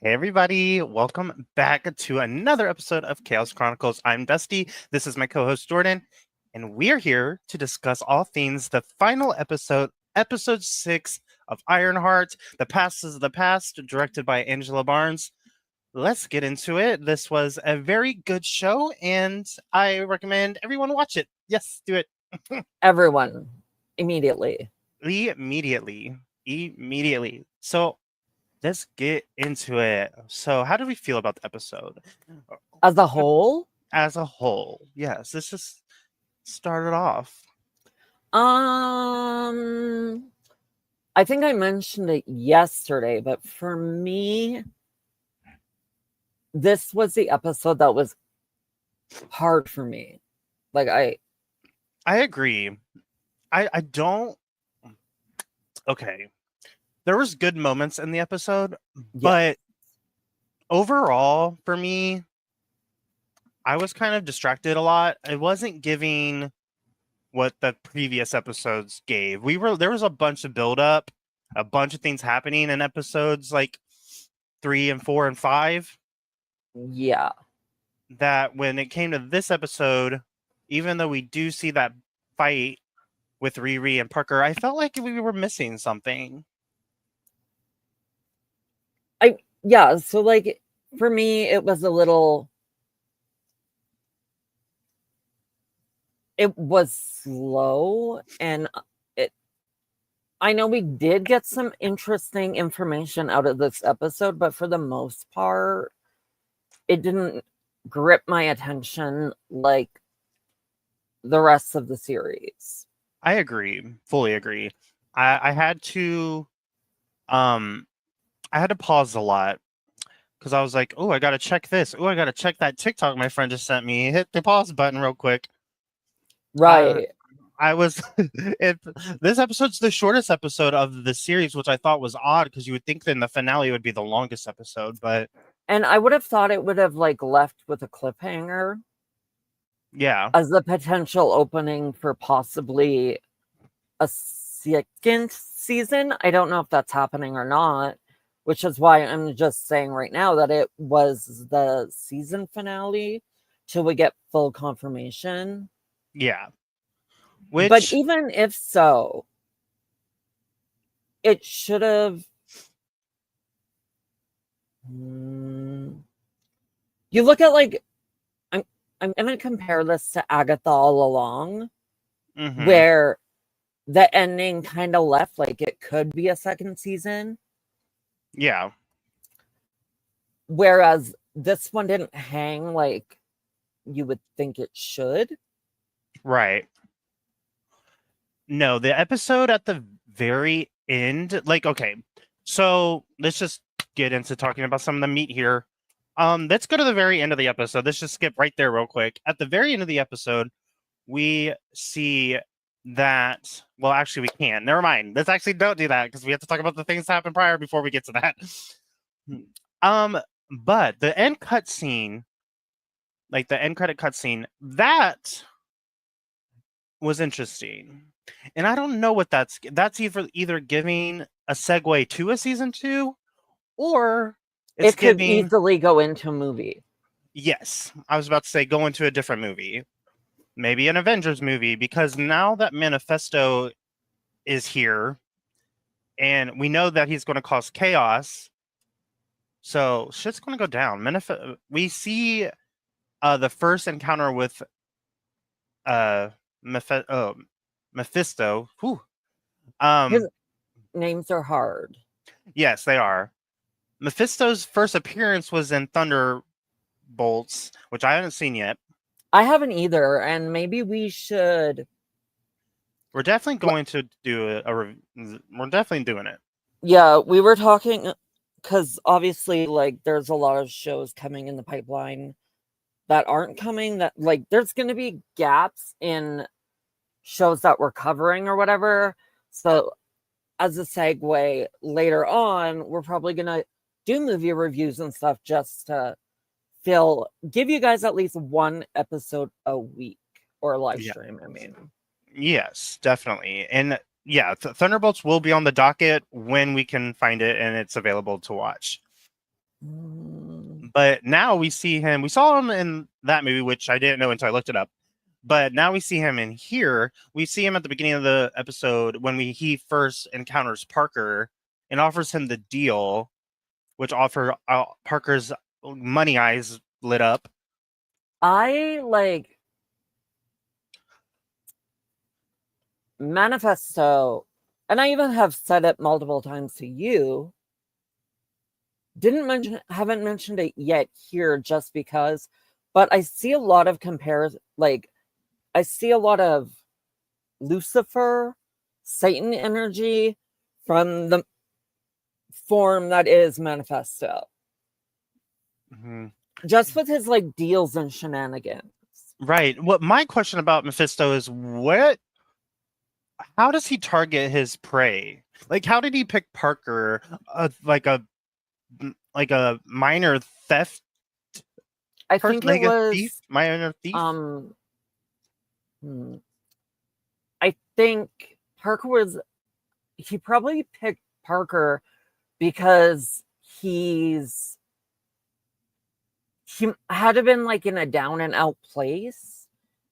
Hey everybody, welcome back to another episode of Chaos Chronicles. I'm Dusty, this is my co-host Jordyn, and we're here to discuss all things the final episode, episode 6 of Ironheart, The Past is the Past, directed by Angela Barnes. Let's get into it. This was a very good show, and I recommend everyone watch it. Yes, do it. Everyone, immediately. Immediately. So, let's get into it. So, how did we feel about the episode? As a whole? As a whole, yes. Let's just start it off. I think I mentioned it yesterday, but for me, this was the episode that was hard for me. Like I agree. I don't. Okay. There was good moments in the episode, but overall, for me, I was kind of distracted a lot. It wasn't giving what the previous episodes gave. There was a bunch of buildup, a bunch of things happening in episodes like 3 and 4 and 5. Yeah. That when it came to this episode, even though we do see that fight with Riri and Parker, I felt like we were missing something. So like for me it was a little, it was slow, and I know we did get some interesting information out of this episode, but for the most part it didn't grip my attention like the rest of the series. I agree, fully agree. I had to pause a lot because I was like, oh, I gotta check this. Oh, I gotta check that TikTok my friend just sent me. Hit the pause button real quick. Right. I was this episode's the shortest episode of the series, which I thought was odd because you would think then the finale would be the longest episode, but and I would have thought it would have like left with a cliffhanger. Yeah. As the potential opening for possibly a second season. I don't know if that's happening or not, which is why I'm just saying right now that it was the season finale till we get full confirmation. Yeah. But even if so, it should have. You look at like, I'm going to compare this to Agatha All Along, where the ending kind of left like it could be a second season. Yeah. Whereas this one didn't hang like you would think it should. Right. No, the episode at the very end, like, okay, so let's just get into talking about some of the meat here. Let's go to the very end of the episode. Let's just skip right there real quick. At the very end of the episode, we see that, well, actually we can't. Never mind. Let's actually don't do that because we have to talk about the things that happened prior before we get to that. But the end cutscene, like the end credit cutscene, that was interesting. And I don't know what that's either giving a segue to a season 2 or it could easily go into a movie. Yes, I was about to say go into a different movie. Maybe an Avengers movie, because now that Manifesto is here and we know that he's going to cause chaos, so shit's going to go down. We see the first encounter with Mephisto. Whew. His names are hard. Yes, they are. Mephisto's first appearance was in Thunderbolts, which I haven't seen yet. I haven't either, and maybe we should. We're definitely going to do we're definitely doing it. Yeah, we were talking because obviously, like, there's a lot of shows coming in the pipeline that aren't coming. That like, there's going to be gaps in shows that we're covering or whatever. So, as a segue, later on, we're probably going to do movie reviews and stuff just to give you guys at least one episode a week or a live stream. I mean, yes, definitely. And yeah, Thunderbolts will be on the docket when we can find it and it's available to watch. But now we see him. We saw him in that movie, which I didn't know until I looked it up. But now we see him in here. We see him at the beginning of the episode when he first encounters Parker and offers him the deal, which offer Parker's money eyes lit up. I like Manifesto, and I even have said it multiple times to you. Haven't mentioned it yet here just because, but I see a lot of I see a lot of Lucifer, Satan energy from the form that is Manifesto. Mm-hmm. Just with his like deals and shenanigans. Right. What my question about Mephisto is how does he target his prey? Like, how did he pick Parker, like a minor theft? I think it was minor thief. I think he probably picked Parker because he had to been like in a down and out place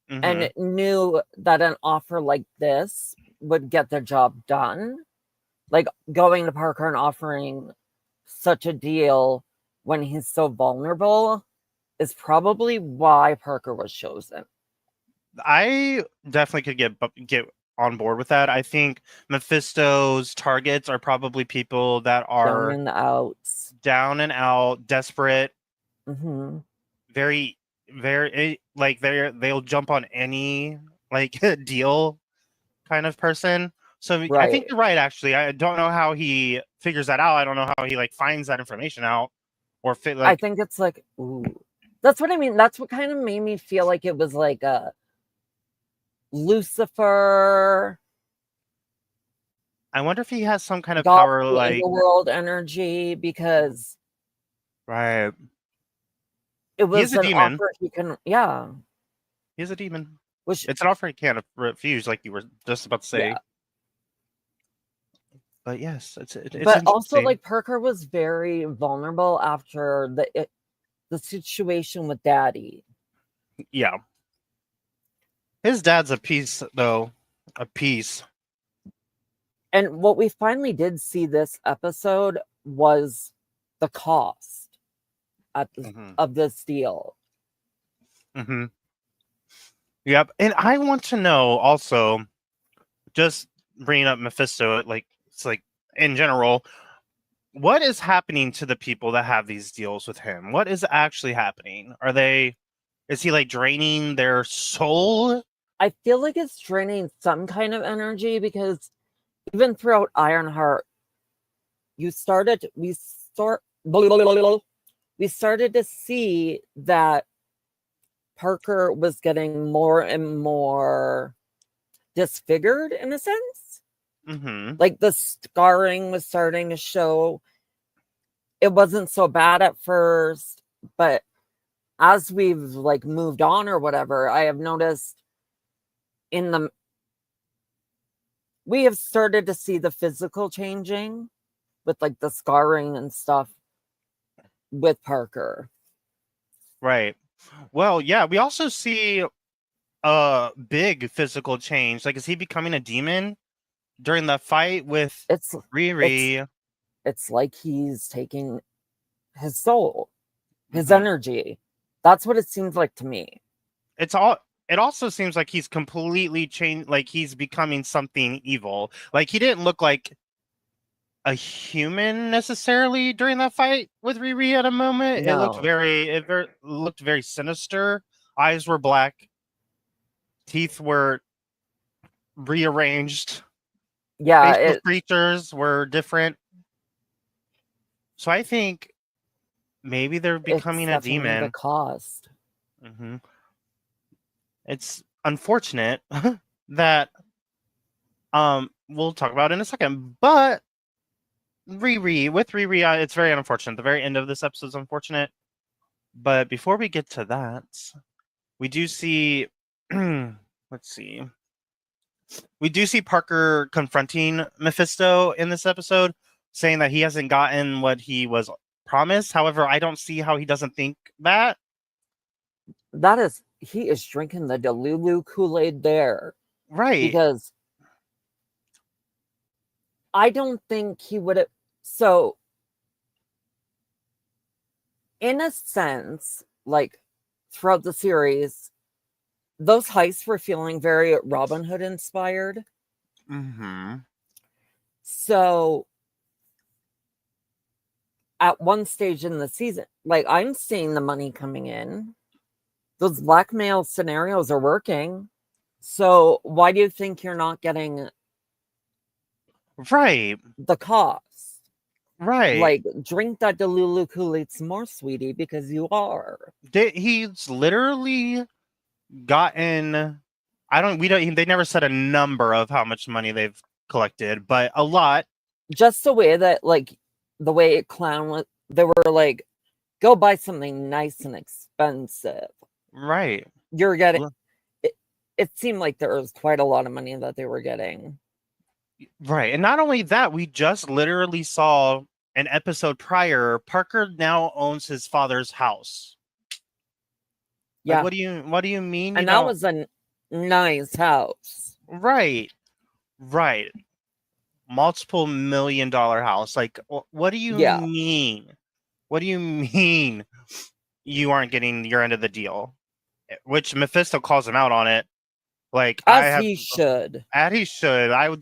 and knew that an offer like this would get the job done. Like going to Parker and offering such a deal when he's so vulnerable is probably why Parker was chosen. I definitely could get on board with that. I think Mephisto's targets are probably people that are down and out, desperate, very, very like they'll jump on any like deal kind of person. So I think you're right. Actually, I don't know how he figures that out. I don't know how he like finds that information out, or I think it's like, ooh, that's what I mean. That's what kind of made me feel like it was like a Lucifer. I wonder if he has some kind of power, like world energy, because right. It was he's a demon. Offer he can, yeah. He's a demon. It's an offer he can't refuse, like you were just about to say. Yeah. But yes, it's but also like Parker was very vulnerable after the situation with Daddy. Yeah. His dad's a piece, though. A piece. And what we finally did see this episode was the cost of this deal. Yep. And I want to know also, just bringing up Mephisto, like it's like in general, what is happening to the people that have these deals with him? What is actually happening? Is he like draining their soul? I feel like it's draining some kind of energy, because even throughout Ironheart, we started to see that Parker was getting more and more disfigured in a sense. Like the scarring was starting to show. It wasn't so bad at first, but as we've like moved on or whatever, I have noticed we have started to see the physical changing with like the scarring and stuff with Parker. Right. Well, yeah, we also see a big physical change. Like, is he becoming a demon during the fight with Riri? It's like he's taking his soul, his energy. That's what it seems like to me. It also seems like he's completely changed, like he's becoming something evil. Like he didn't look like a human necessarily during that fight with Riri at a moment. No. It looked very sinister. Eyes were black. Teeth were rearranged. Yeah. Facial features were different. So I think maybe they're becoming a demon. The cost. It's unfortunate that we'll talk about in a second, but Riri, it's very unfortunate. The very end of this episode is unfortunate. But before we get to that, we do see we do see Parker confronting Mephisto in this episode, saying that he hasn't gotten what he was promise. However, I don't see how he doesn't think that. He is drinking the Delulu Kool-Aid there. Right. Because I don't think he would have. So, in a sense, like throughout the series, those heists were feeling very Robin Hood inspired. Mm-hmm. So, at one stage in the season, like I'm seeing the money coming in. Those blackmail scenarios are working. So, why do you think you're not getting Right. the cost? Right. Like, drink that Delulu Kool-Aid some more, sweetie, because you are. He's literally gotten. They never said a number of how much money they've collected, but a lot. Just the way that, like, the way Clown was, they were like, go buy something nice and expensive. Right. You're getting. It seemed like there was quite a lot of money that they were getting. Right. And not only that, we just literally saw an episode prior. Parker now owns his father's house. Yeah. Like, what do you mean? And that was a nice house. Right. Right. Multiple $1 million house. Like, what do you mean? What do you mean you aren't getting your end of the deal? Which Mephisto calls him out on it. Like, he should. As he should. I'm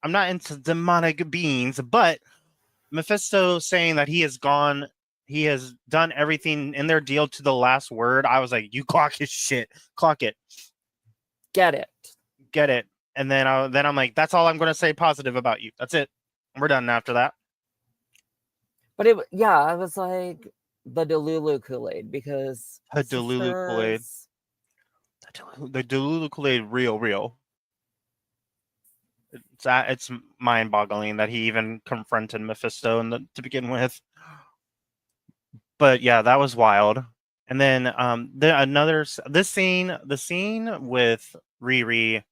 not into demonic beings, but Mephisto saying that he has done everything in their deal to the last word. I was like, you clock his shit. Clock it. Get it. And then I'm like, that's all I'm going to say positive about you. That's it. We're done after that. But I was like the Delulu Kool-Aid because the Delulu Kool-Aid. The Delulu Kool-Aid, real. It's mind-boggling that he even confronted Mephisto to begin with. But yeah, that was wild. And then the scene with Riri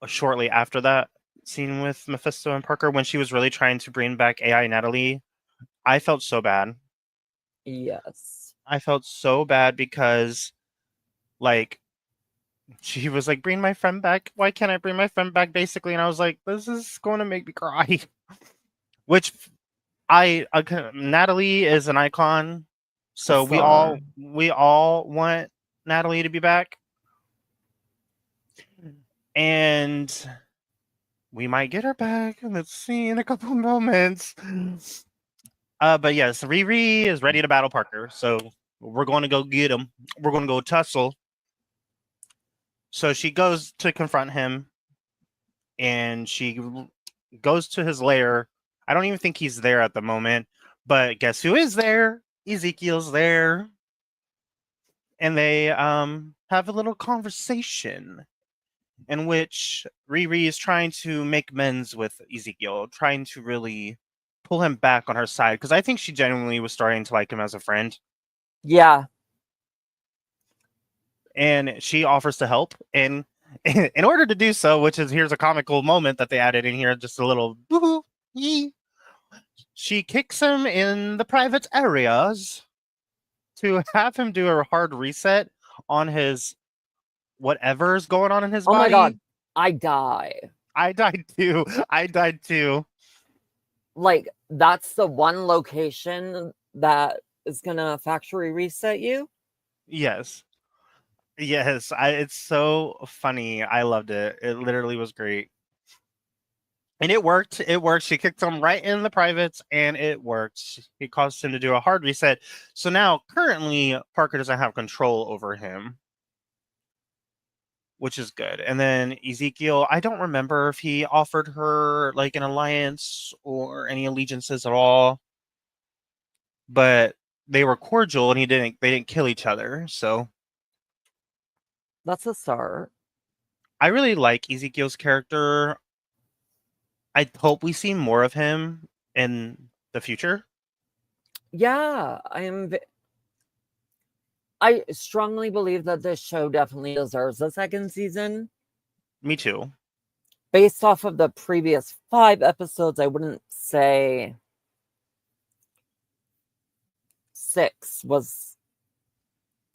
shortly after that scene with Mephisto and Parker when she was really trying to bring back AI Natalie, I felt so bad. Yes. I felt so bad because like she was like, bring my friend back. Why can't I bring my friend back? Basically. And I was like, this is going to make me cry. Which Natalie is an icon. So we all want Natalie to be back. And we might get her back. Let's see in a couple of moments. But yes, Riri is ready to battle Parker. So we're going to go get him. We're going to go tussle. So she goes to confront him. And she goes to his lair. I don't even think he's there at the moment. But guess who is there? Ezekiel's there. And they have a little conversation in which Riri is trying to make amends with Ezekiel, trying to really pull him back on her side, because I think she genuinely was starting to like him as a friend. Yeah. And she offers to help. And in order to do so, here's a comical moment that they added in here, just a little boo-hoo, she kicks him in the private areas to have him do a hard reset on his whatever's going on in his body. Oh my god, I die. I died too. Like, that's the one location that is gonna factory reset you? Yes. It's so funny. I loved it. It literally was great. And it worked. She kicked him right in the privates, and it worked. He caused him to do a hard reset. So now, currently, Parker doesn't have control over him, which is good. And then Ezekiel, I don't remember if he offered her like an alliance or any allegiances at all, but they were cordial, and they didn't kill each other. So that's a start. I really like Ezekiel's character. I hope we see more of him in the future. Yeah, I strongly believe that this show definitely deserves a second season. Me too. Based off of the previous 5 episodes, I wouldn't say 6 was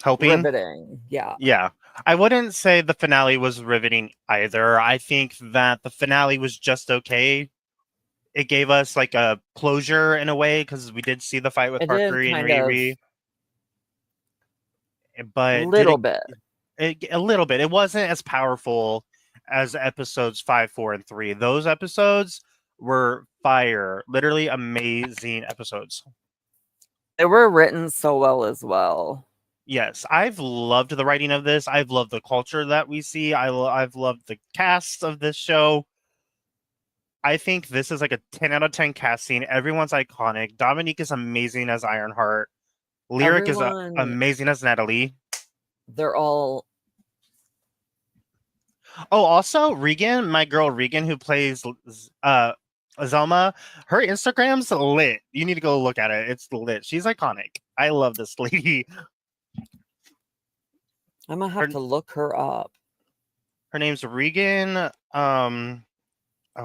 Helping. riveting. Yeah. Yeah. I wouldn't say the finale was riveting either. I think that the finale was just okay. It gave us like a closure in a way because we did see the fight with It Parker did and kind of Riri. But little bit. A little bit. It wasn't as powerful as episodes 5, 4, and 3. Those episodes were fire. Literally amazing episodes. They were written so well as well. Yes, I've loved the writing of this. I've loved the culture that we see. I've loved the cast of this show. I think this is like a 10 out of 10 casting. Everyone's iconic. Dominique is amazing as Ironheart. Lyric is amazing as Natalie. They're all. Oh, also Regan, my girl Regan, who plays Zelma, her Instagram's lit. You need to go look at it. It's lit. She's iconic. I love this lady. I'm gonna have to look her up. Her name's Regan. Oh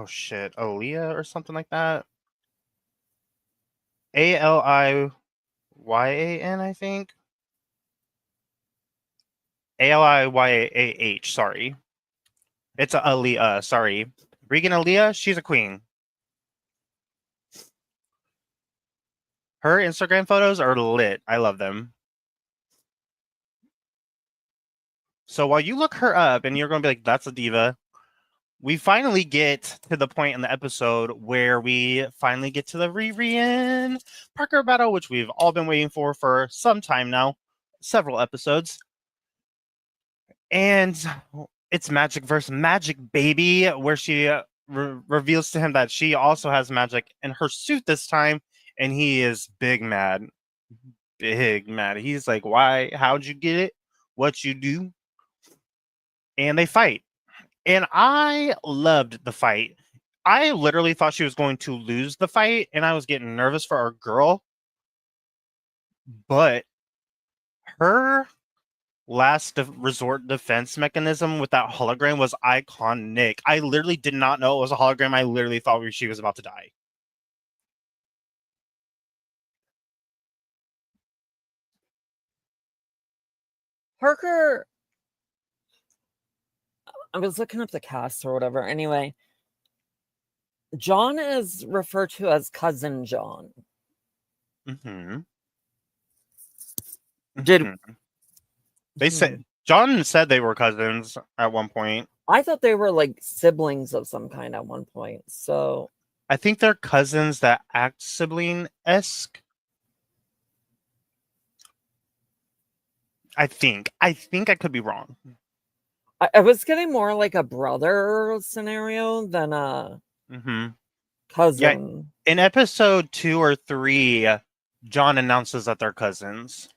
shit, Aaliyah or something like that. Aliyyan, I think. Aliyah. Sorry, it's Aaliyah. Sorry, Regan Aaliyah. She's a queen. Her Instagram photos are lit. I love them. So while you look her up and you're going to be like, that's a diva, we finally get to the point in the episode where we finally get to the Riri and Parker battle, which we've all been waiting for some time now, several episodes. And it's magic versus magic, baby, where she reveals to him that she also has magic in her suit this time, and he is big mad. Big mad. He's like, why? How'd you get it? What you do? And they fight. And I loved the fight. I literally thought she was going to lose the fight, and I was getting nervous for our girl. But her last resort defense mechanism with that hologram was iconic. I literally did not know it was a hologram. I literally thought she was about to die. Parker. I was looking up the cast or whatever. Anyway, John is referred to as Cousin John. Mm-hmm. They said John said they were cousins at one point. I thought they were like siblings of some kind at one point. So I think they're cousins that act sibling-esque. I think I could be wrong. I was getting more like a brother scenario than a cousin. Yeah, in episode 2 or 3, John announces that they're cousins.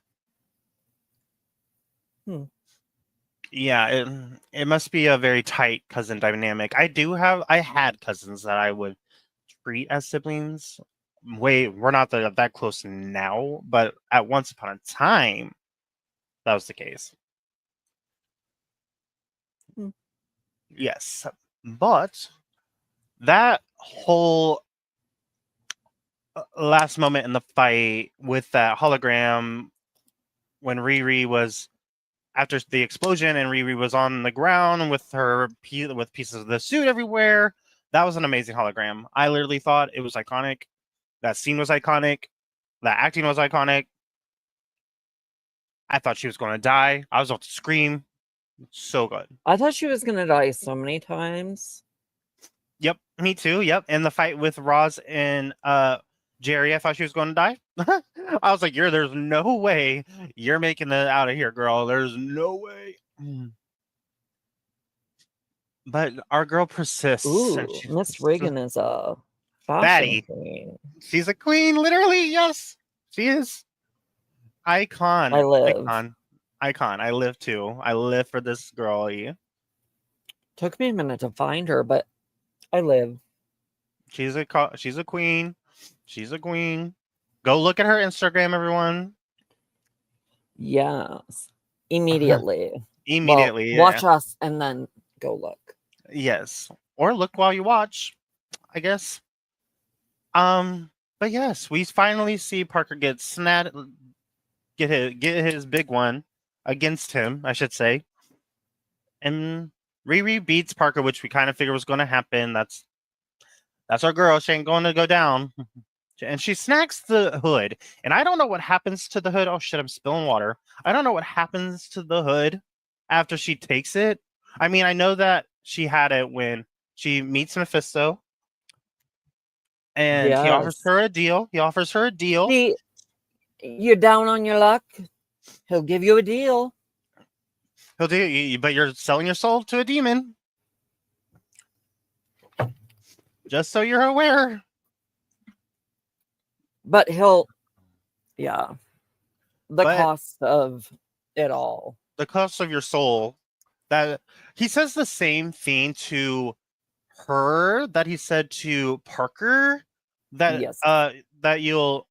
Yeah, it must be a very tight cousin dynamic. I had cousins that I would treat as siblings. We're not that close now, but at once upon a time, that was the case. Yes, but that whole last moment in the fight with that hologram when Riri was after the explosion and Riri was on the ground with pieces of the suit everywhere, that was an amazing hologram. I literally thought it was iconic. That scene was iconic. That acting was iconic. I thought she was going to die. I was about to scream. So good. I thought she was going to die so many times. Yep, me too. Yep. And the fight with Roz and Jerry, I thought she was going to die. I was like, there's no way you're making it out of here, girl. There's no way. But our girl persists. Ooh, Miss Regan is a fashion queen. She's a queen, literally. Yes, she is. Icon. I live. Icon. I live too. I live for this girlie. Took me a minute to find her, but I live. She's a queen. She's a queen. Go look at her Instagram, everyone. Yes. Immediately. Immediately. Well, watch us and then go look. Yes. Or look while you watch, I guess. But yes, we finally see Parker get get his big one against him, I should say. And Riri beats Parker, which we kind of figured was going to happen. That's our girl. She ain't going to go down. And she snacks the hood. And I don't know what happens to the hood. Oh, shit, I'm spilling water. I don't know what happens to the hood after she takes it. I mean, I know that she had it when she meets Mephisto. And he offers her a deal. See, you're down on your luck. He'll give you a deal. He'll do, but you're selling your soul to a demon. Just so you're aware. But the cost of it all. The cost of your soul. That he says the same thing to her that he said to Parker. That that you'll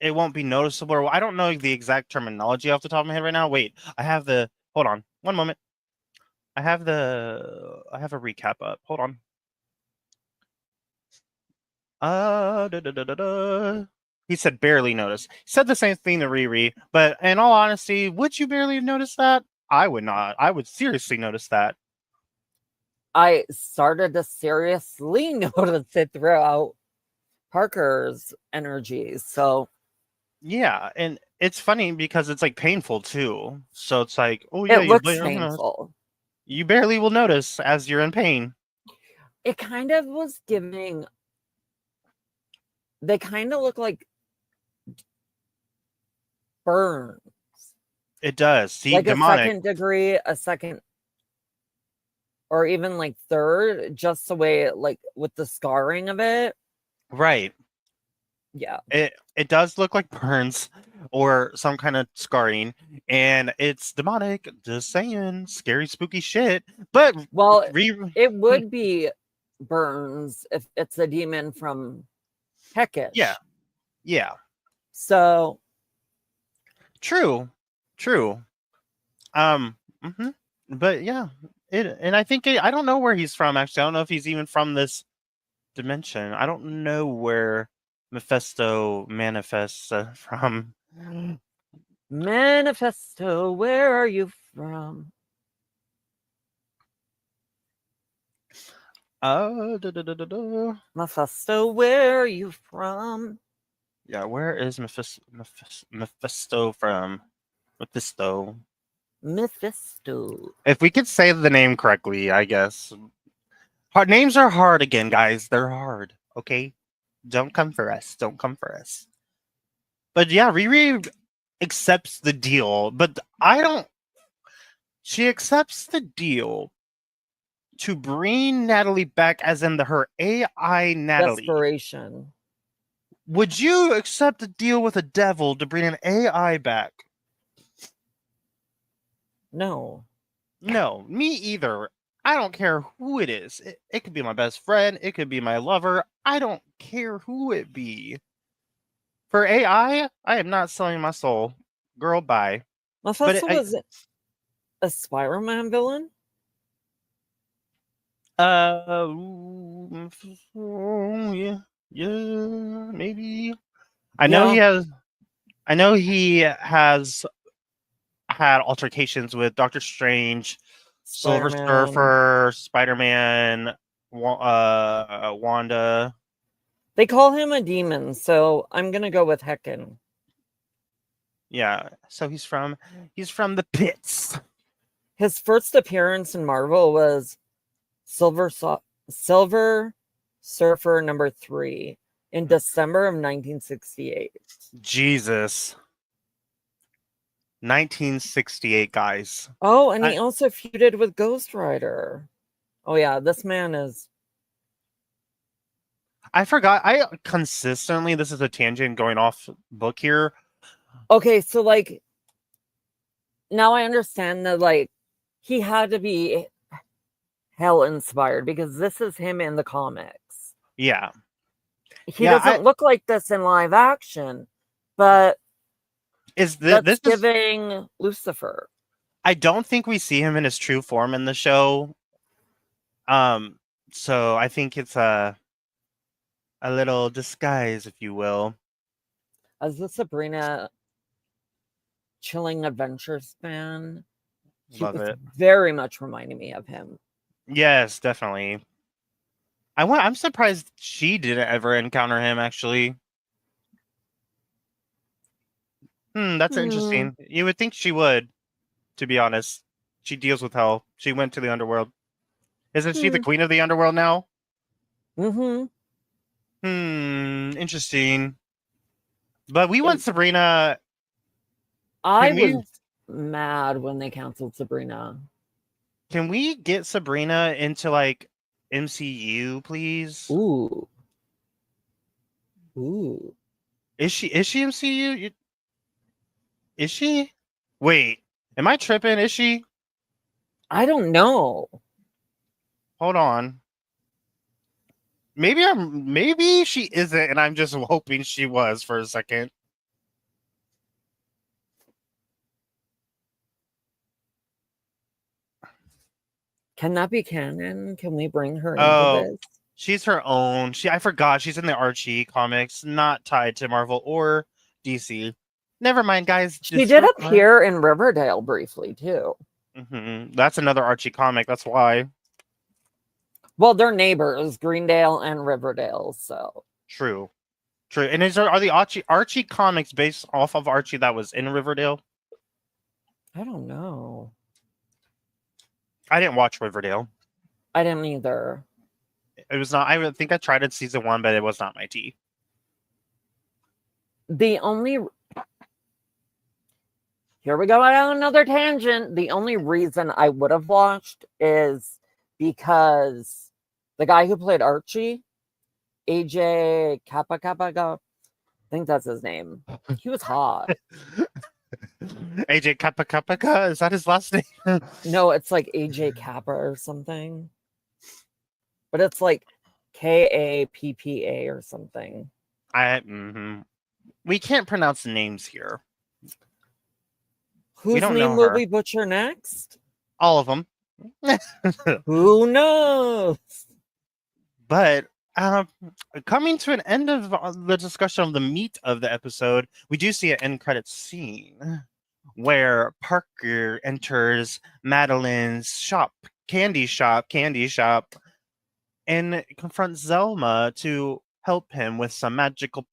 it won't be noticeable. I don't know the exact terminology off the top of my head right now. Wait, hold on. One moment. I have a recap up. Hold on. He said barely notice. He said the same thing to Riri, but in all honesty, would you barely notice that? I would not. I would seriously notice that. I started to seriously notice it throughout Parker's energies. So yeah, and it's funny because it's like painful too. So it's like, oh yeah, it looks painful. You barely will notice as you're in pain. It kind of was giving. They kind of look like burns. It does. See, like demonic. A second degree, a second, or even like third, just the way, like with the scarring of it. Right. Yeah. It does look like burns or some kind of scarring, and it's demonic. Just saying, scary, spooky shit. But well, it would be burns if it's a demon from Heckish. Yeah. So true. But yeah, and I think I don't know where he's from. Actually, I don't know if he's even from this dimension. I don't know where Mephisto manifests from. Manifesto, where are you from? Mephisto, where are you from? Yeah, where is Mephisto from? Mephisto. If we could say the name correctly, I guess. Names are hard again, guys. They're hard. Okay? Don't come for us. But yeah, Riri accepts the deal, but she accepts the deal to bring Natalie back, as in her AI Natalie. Desperation. Would you accept a deal with a devil to bring an AI back? No, me either. I don't care who it is. It could be my best friend. It could be my lover. I don't care who it be. For AI, I am not selling my soul. Girl, bye. Mephisto was a Spider-Man villain? Yeah, maybe. I know he has had altercations with Doctor Strange, Silver Surfer, Spider-Man, Wanda. They call him a demon, so I'm gonna go with Heckin. Yeah, so he's from the pits. His first appearance in Marvel was Silver Surfer number 3 in December of 1968. Jesus. 1968, guys. Oh, and he also feuded with Ghost Rider. Oh yeah, this man is... I forgot. This is a tangent going off book here. Okay, so like, now I understand that like, he had to be hell inspired because this is him in the comics. Yeah. He doesn't look like this in live action, but that's giving Lucifer. I don't think we see him in his true form in the show. So I think it's a little disguise, if you will. As the Sabrina Chilling Adventures fan. He Love was it. very much reminding me of him. Yes, definitely. I'm surprised she didn't ever encounter him, actually. That's interesting. You would think she would, to be honest. She deals with hell. She went to the underworld. Isn't she the queen of the underworld now? Mm-hmm. Interesting. But we want Sabrina. I was mad when they canceled Sabrina. Can we get Sabrina into like MCU, please? Ooh. Is she MCU? Is she? Wait, am I tripping? Is she? I don't know. Hold on. Maybe she isn't, and I'm just hoping she was for a second. Can that be canon? Can we bring her into this? She's her own. I forgot she's in the Archie comics, not tied to Marvel or DC. Never mind, guys. She did appear in Riverdale briefly too. That's another Archie comic. That's why. Well, they're neighbors, Greendale and Riverdale. So true. And are the Archie comics based off of Archie that was in Riverdale? I don't know. I didn't watch Riverdale. I didn't either. It was not. I think I tried it season 1, but it was not my tea. Here we go on another tangent. The only reason I would have watched is because the guy who played Archie, AJ Kappa, I think that's his name. He was hot. AJ Kappa, is that his last name? No, it's like AJ Kappa or something. But it's like KAPPA or something. We can't pronounce names here. Whose name will we butcher next? All of them. Who knows? But coming to an end of the discussion of the meat of the episode, we do see an end credits scene where Parker enters Madeline's candy shop, and confronts Zelma to help him with some magical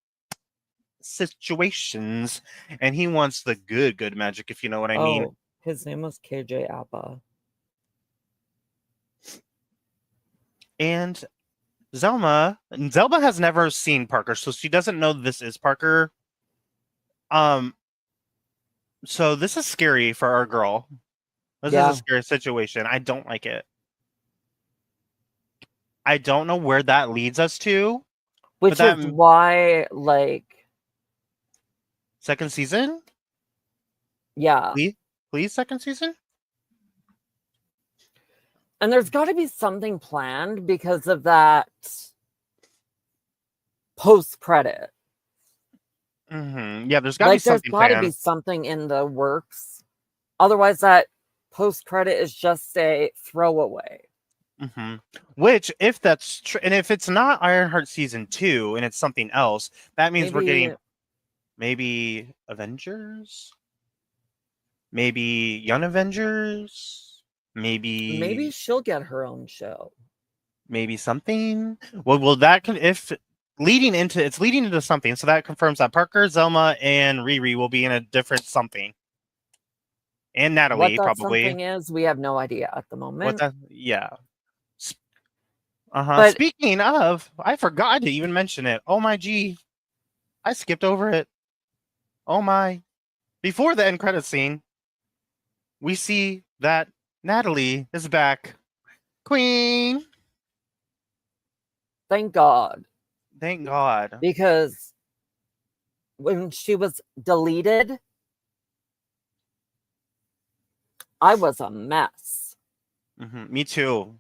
situations. And he wants the good magic, if you know what I mean. His name was KJ Appa. And Zelma has never seen Parker, so she doesn't know this is Parker. So this is scary for our girl. This is a scary situation. I don't like it. I don't know where that leads us to. Which is why, second season? Yeah. Please, second season? And there's got to be something planned because of that post-credit. Yeah, there's got to be something planned. There's got to be something in the works. Otherwise, that post-credit is just a throwaway. Which, if that's true, and if it's not Ironheart season 2 and it's something else, that means we're getting maybe Avengers, maybe Young Avengers, maybe she'll get her own show, maybe something. Well, that if leading into something, so that confirms that Parker, Zelma, and Riri will be in a different something. And Natalie, what that probably. Something is, we have no idea at the moment. But speaking of, I forgot to even mention it. Oh my G. I skipped over it. Oh my. Before the end credit scene, we see that Natalie is back. Queen. Thank God. Thank God. Because when she was deleted, I was a mess. Me too.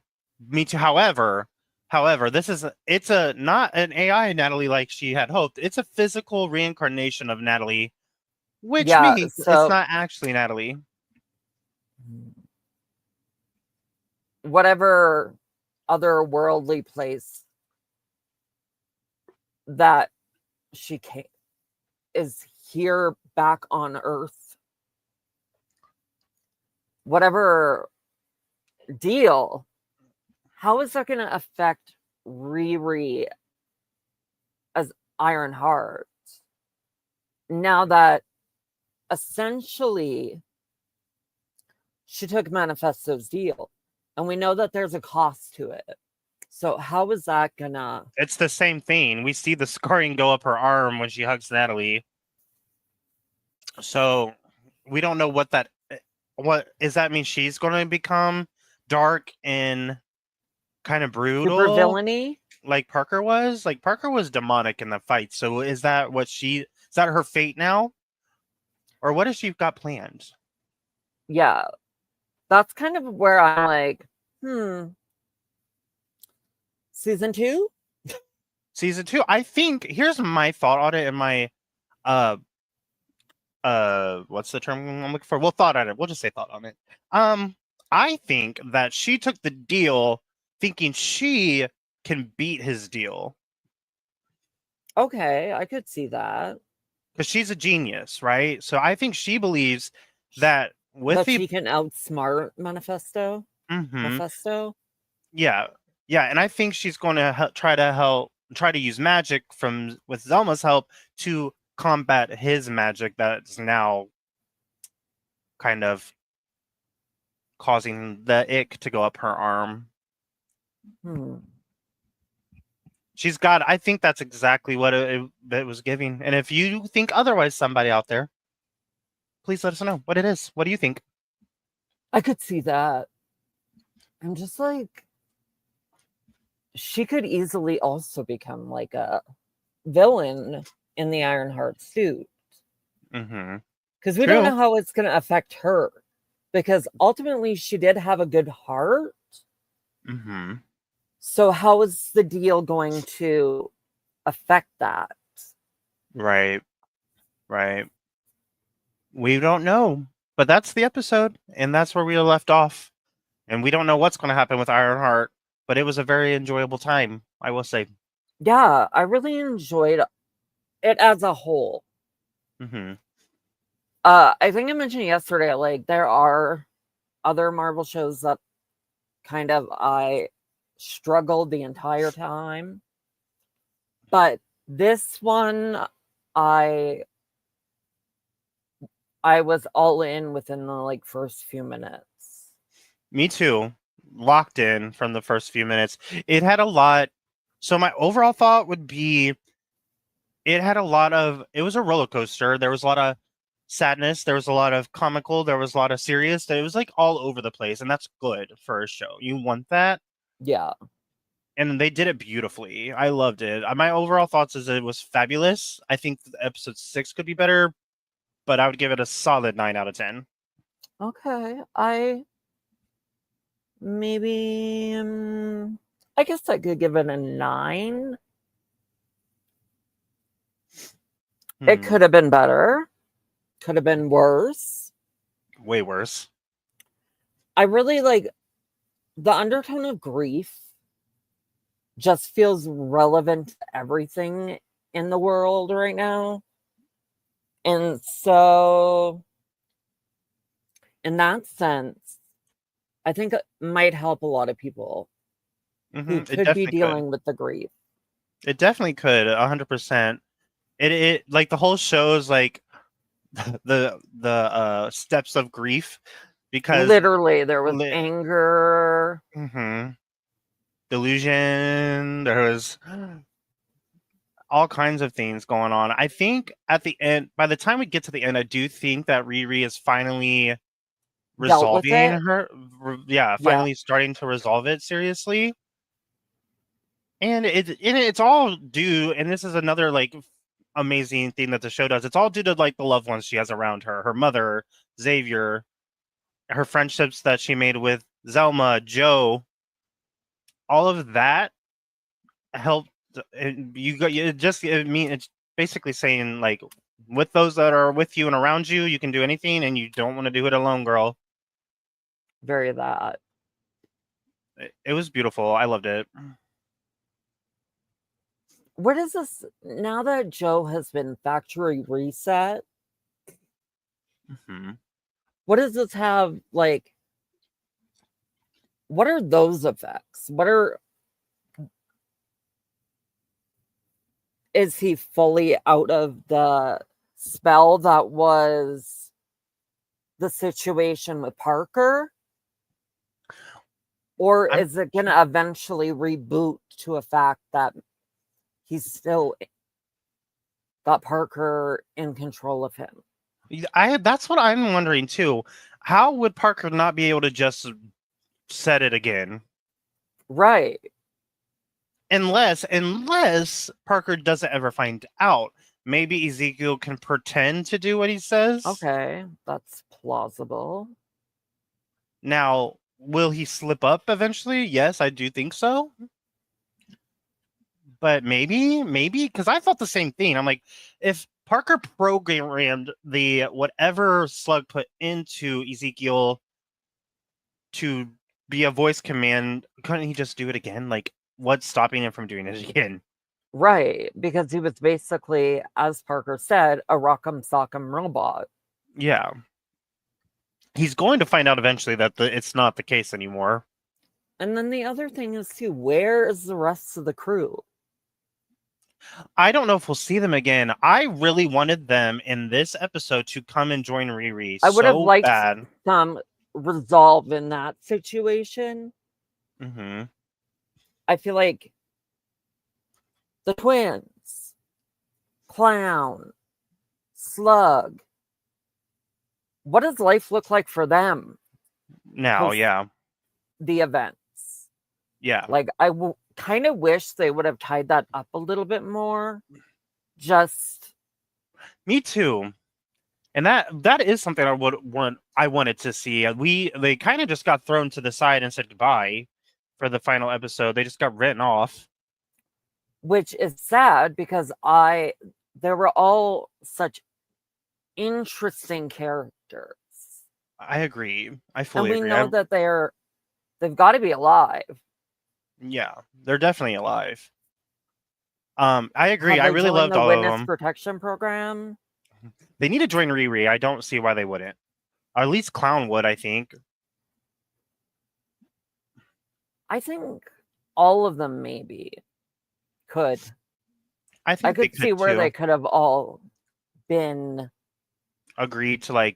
However, it's not an AI Natalie like she had hoped. It's a physical reincarnation of Natalie, which means it's not actually Natalie. Whatever otherworldly place that she is here back on Earth whatever deal, how is that going to affect Riri as Ironheart now that essentially she took Manifesto's deal, and we know that there's a cost to it. So how is that gonna? It's the same thing. We see the scarring go up her arm when she hugs Natalie. So we don't know what does that mean. She's going to become dark and kind of brutal, Super villainy, like Parker was. Like Parker was demonic in the fight. So is that her fate now, or what has she got planned? yeah, that's kind of where I'm like, season 2. Season 2. I think here's my thought on it, and my what's the term I'm looking for? We'll thought on it. We'll just say thought on it. I think that she took the deal thinking she can beat his deal. Okay, I could see that. Because she's a genius, right? So I think she believes that she can outsmart Manifesto. Manifesto. Yeah, and I think she's going to try to use magic with Zelma's help to combat his magic that's now kind of causing the ick to go up her arm. I think that's exactly what it was giving. And if you think otherwise, somebody out there, please let us know what it is. What do you think? I could see that. I'm just like, she could easily also become like a villain in the Ironheart suit. Because we don't know how it's going to affect her. Because ultimately, she did have a good heart. So how is the deal going to affect that? Right. We don't know. But that's the episode. And that's where we left off. And we don't know what's going to happen with Ironheart. But it was a very enjoyable time, I will say. Yeah, I really enjoyed it as a whole. I think I mentioned yesterday, like, there are other Marvel shows that kind of I struggled the entire time. But this one, I was all in within the first few minutes. Me too. Locked in from the first few minutes. It had a lot. So my overall thought would be it was a roller coaster. There was a lot of sadness. There was a lot of comical. There was a lot of serious. It was all over the place. And that's good for a show. You want that? Yeah. And they did it beautifully. I loved it. My overall thoughts is it was fabulous. I think episode 6 could be better, but I would give it a solid 9 out of 10. Okay. I guess I could give it a 9. It could have been better. Could have been worse. Way worse. I really like the undertone of grief. Just feels relevant to everything in the world right now. And so, in that sense, I think it might help a lot of people who could be dealing with the grief. It definitely could, 100%. It like the whole show is like the steps of grief, because literally there was anger, delusion, there was all kinds of things going on. I think at the end, by the time we get to the end, I do think that Riri is finally resolving her. Finally starting to resolve it seriously. And it's all due, and this is another amazing thing that the show does. It's all due to the loved ones she has around her, her mother, Xavier, her friendships that she made with Zelma, Joe. All of that helped. It's basically saying with those that are with you and around you, you can do anything, and you don't want to do it alone, girl. Very that. It was beautiful. I loved it. What is this now that Joe has been factory reset? What does this have what are those effects? Is he fully out of the spell that was the situation with Parker? Or is it going to eventually reboot to a fact that he's still got Parker in control of him? That's what I'm wondering too. How would Parker not be able to just set it again? Right. Unless Parker doesn't ever find out. Maybe Ezekiel can pretend to do what he says. Okay, that's plausible. Now, will he slip up eventually? Yes, I do think so. But maybe, because I thought the same thing. I'm like, if Parker programmed the whatever Slug put into Ezekiel to be a voice command, couldn't he just do it again? Like, what's stopping him from doing it again? Right, because he was basically, as Parker said, a rock'em sock'em robot. Yeah. He's going to find out eventually that it's not the case anymore. And then the other thing is, too, where is the rest of the crew? I don't know if we'll see them again. I really wanted them in this episode to come and join Riri. I would have liked bad. some resolve in that situation. Mm-hmm. I feel like the twins, Clown, Slug, what does life look like for them Now? Yeah. the events? Yeah. Like, I kind of wish they would have tied that up a little bit more. Just me too. And that is something I wanted to see. They kind of just got thrown to the side and said goodbye for the final episode. They just got written off, which is sad because they were all such interesting characters. I agree. I fully agree. And we know that they've got to be alive. Yeah, they're definitely alive. I agree. I really loved all of them. Witness protection program. They need to join Riri. I don't see why they wouldn't. Or at least Clown would, I think. I think all of them maybe could. I think I could see where they could have all been agreed to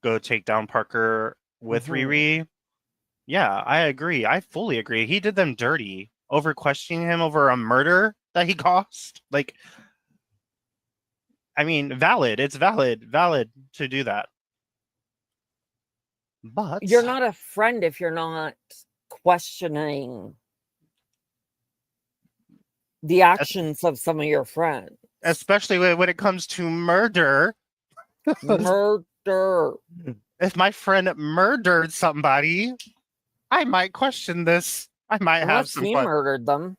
go take down Parker with Riri. Yeah, I agree. I fully agree. He did them dirty over questioning him over a murder that he caused. I mean, valid. It's valid to do that. But you're not a friend if you're not questioning the actions of some of your friends. Especially when it comes to murder. Murder. If my friend murdered somebody, I might question this. I might have some. Unless he murdered them.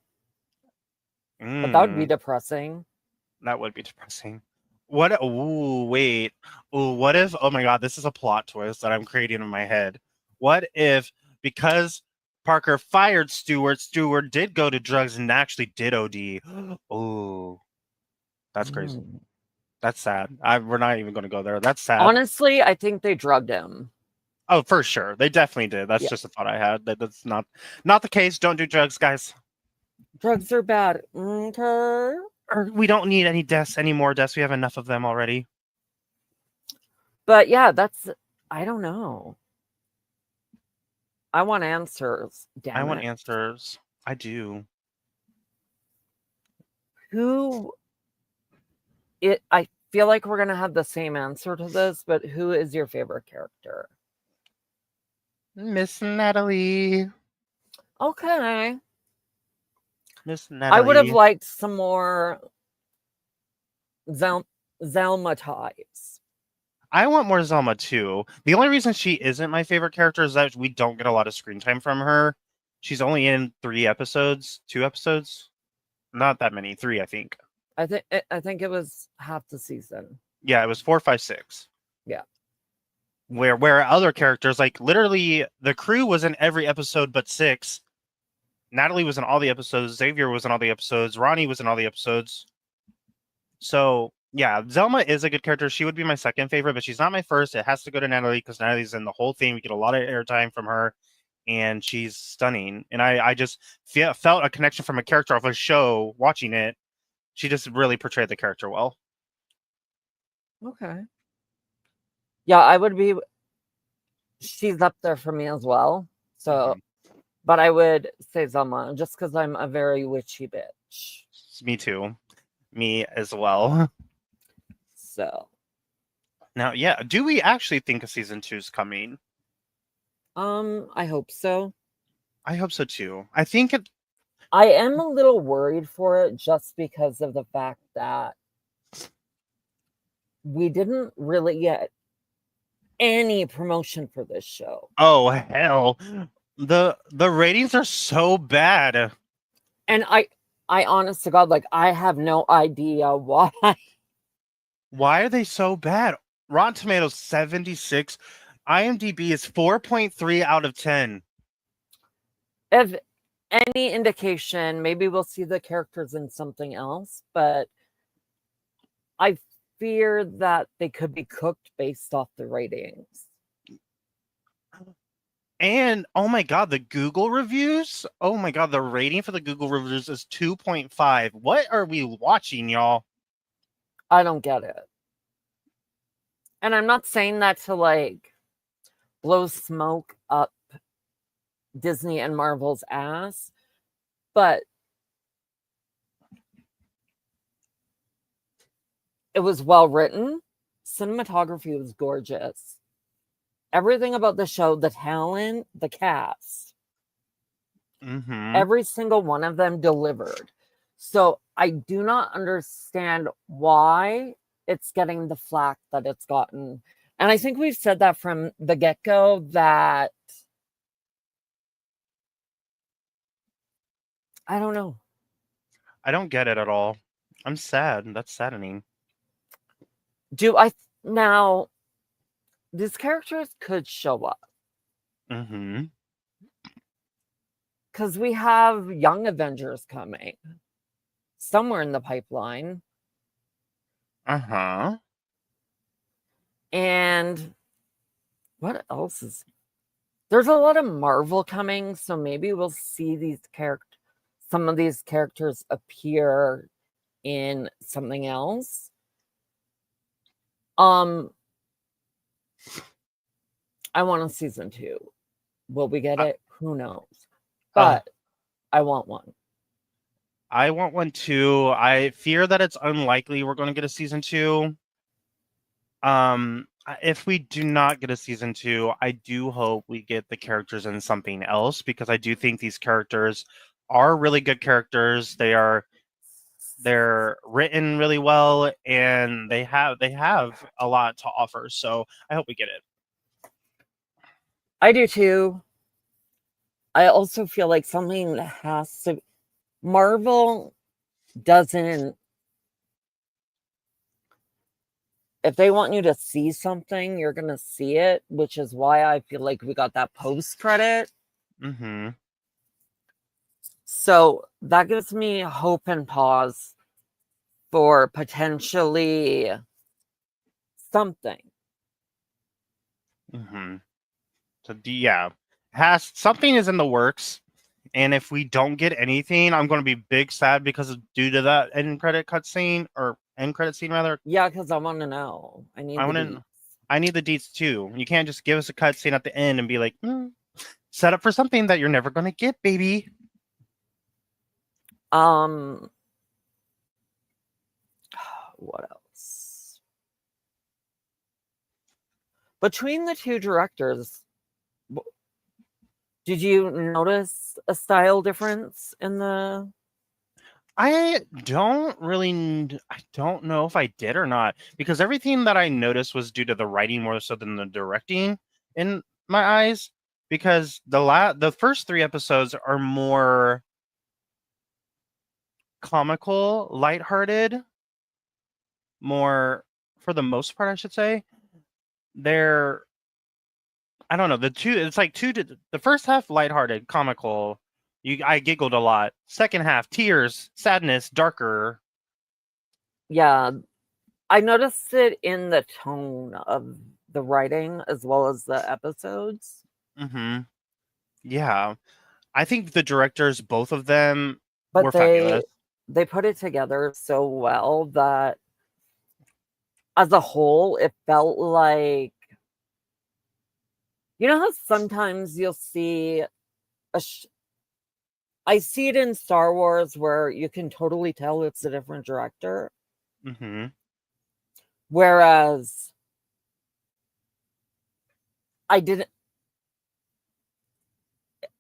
But that would be depressing. That would be depressing. What? Ooh, wait. Ooh, what if? Oh my God, this is a plot twist that I'm creating in my head. What if because Parker fired Stewart did go to drugs and actually did OD? Oh, that's crazy. That's sad. We're not even going to go there. That's sad. Honestly, I think they drugged him. Oh, for sure. They definitely did. That's just a thought I had. That's not the case. Don't do drugs, guys. Drugs are bad. Okay. We don't need any deaths, any more deaths. We have enough of them already. But yeah, I don't know. I want answers. Damn I want answers. I do. I feel like we're going to have the same answer to this, but who is your favorite character? Miss Natalie. Okay. Miss Natalie. I would have liked some more Zelma ties. I want more Zelma too. The only reason she isn't my favorite character is that we don't get a lot of screen time from her. She's only in 2 episodes. Not that many. 3, I think. I think it was half the season. Yeah, it was 4, 5, 6. Yeah. Where other characters, literally the crew was in every episode but 6. Natalie was in all the episodes. Xavier was in all the episodes. Ronnie was in all the episodes. So, yeah, Zelma is a good character. She would be my second favorite, but she's not my first. It has to go to Natalie because Natalie's in the whole thing. We get a lot of airtime from her. and she's stunning. And I just felt a connection from a character of a show watching it. She just really portrayed the character well. Okay. Yeah, I would be. She's up there for me as well. So, but I would say Zelma just because I'm a very witchy bitch. Me too. Me as well. So. Now, yeah, do we actually think a season 2 is coming? I hope so. I hope so too. I think it. I am a little worried for it just because of the fact that we didn't really get any promotion for this show. Oh hell, the ratings are so bad, and I honest to God, like I have no idea why. Why are they so bad? Rotten Tomatoes 76, IMDb is 4.3 out of 10. If any indication, maybe we'll see the characters in something else, but I fear that they could be cooked based off the ratings. And oh my god, the Google reviews. Oh my god, the rating for the Google reviews is 2.5. What are we watching, y'all? I don't get it. And I'm not saying that to like blow smoke up Disney and Marvel's ass, but it was well written. Cinematography was gorgeous. Everything about the show, the talent, the cast, every single one of them delivered. So I do not understand why it's getting the flack that it's gotten. And I think we've said that from the get-go that I don't know. I don't get it at all. I'm sad. That's saddening. Now these characters could show up. Because we have Young Avengers coming somewhere in the pipeline. And what else is there's a lot of Marvel coming, so maybe we'll see some of these characters appear in something else. I want a season 2. Will we get it? Who knows? But I want one. I want one too. I fear that it's unlikely we're going to get a season 2. If we do not get a season 2, I do hope we get the characters in something else, because I do think these characters are really good characters. They're written really well, and they have a lot to offer. So I hope we get it. I do too. I also feel like something that has to. Marvel doesn't. If they want you to see something, you're going to see it, which is why I feel like we got that post credit. So that gives me hope and pause for potentially something. So yeah, something is in the works, and if we don't get anything, I'm going to be big sad because due to that end credit scene rather. Yeah, because I want to know. I need the deets too. You can't just give us a cutscene at the end and be like, set up for something that you're never going to get, baby. What else? Between the two directors, did you notice a style difference in the... I don't know if I did or not, because everything that I noticed was due to the writing more so than the directing in my eyes, because the first 3 episodes are more comical, lighthearted, more, for the most part, I should say. I don't know, the first half lighthearted, comical. I giggled a lot. Second half, tears, sadness, darker. Yeah, I noticed it in the tone of the writing as well as the episodes. Yeah. I think the directors, both of them, But were fabulous. they put it together so well that as a whole, it felt like, you know how sometimes you'll see I see it in Star Wars where you can totally tell it's a different director. Mm-hmm. Whereas I didn't,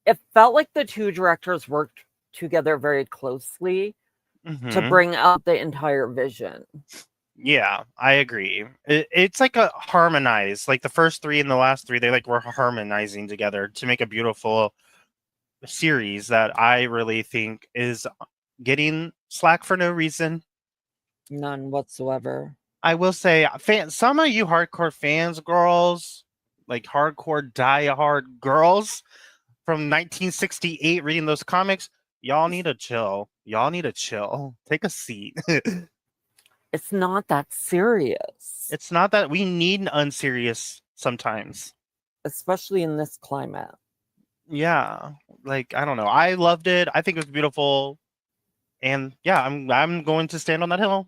it felt like the two directors worked together very closely to Mm-hmm. bring out the entire vision. Yeah, I agree. It's like a harmonize. Like the first three and the last three, they like were harmonizing together to make a beautiful series that I really think is getting slack for no reason. None whatsoever. I will say, some of you hardcore fans, girls, like hardcore die-hard girls from 1968 reading those comics, y'all need to chill. Y'all need to chill. Take a seat. It's not that serious. It's not that we need unserious sometimes. Especially in this climate. Yeah. Like, I don't know. I loved it. I think it was beautiful. And yeah, I'm going to stand on that hill.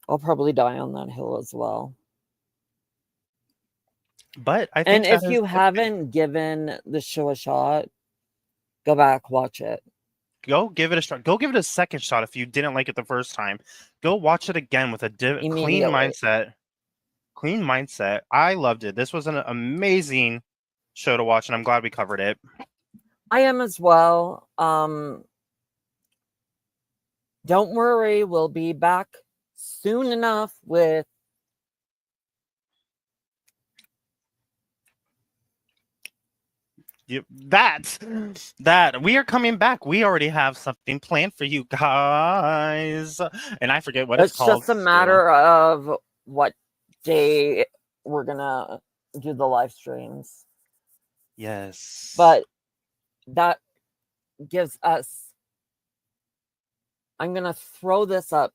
I'll probably die on that hill as well. But I think, and if you haven't given the show a shot, go back, watch it. Go give it a shot. Go give it a second shot if you didn't like it the first time. Go watch it again with a clean mindset. Clean mindset. I loved it. This was an amazing show to watch, and I'm glad we covered it. I am as well. Don't worry, we'll be back soon enough with that we are coming back. We already have something planned for you guys, and I forget what it's called. It's just a matter of what day we're gonna do the live streams. Yes, but that gives us, I'm gonna throw this up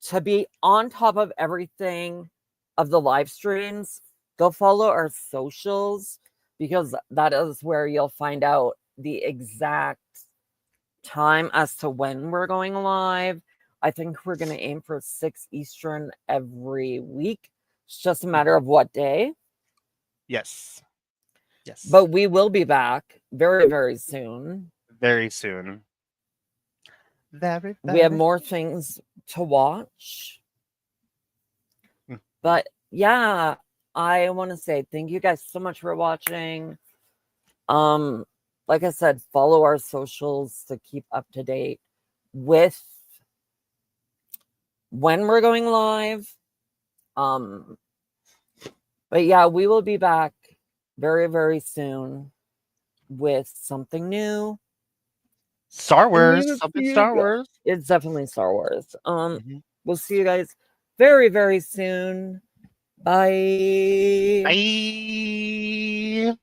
to be on top of everything of the live streams. Go follow our socials, because that is where you'll find out the exact time as to when we're going live. I think we're going to aim for 6 Eastern every week. It's just a matter of what day. Yes. Yes. But we will be back very, very soon. Very soon. We have more things to watch. But yeah, I want to say thank you guys so much for watching. Like I said, follow our socials to keep up to date with when we're going live. But yeah, we will be back very, very soon with something new. Star Wars. Something Star Wars. It's definitely Star Wars. We'll see you guys very, very soon. Bye. Bye.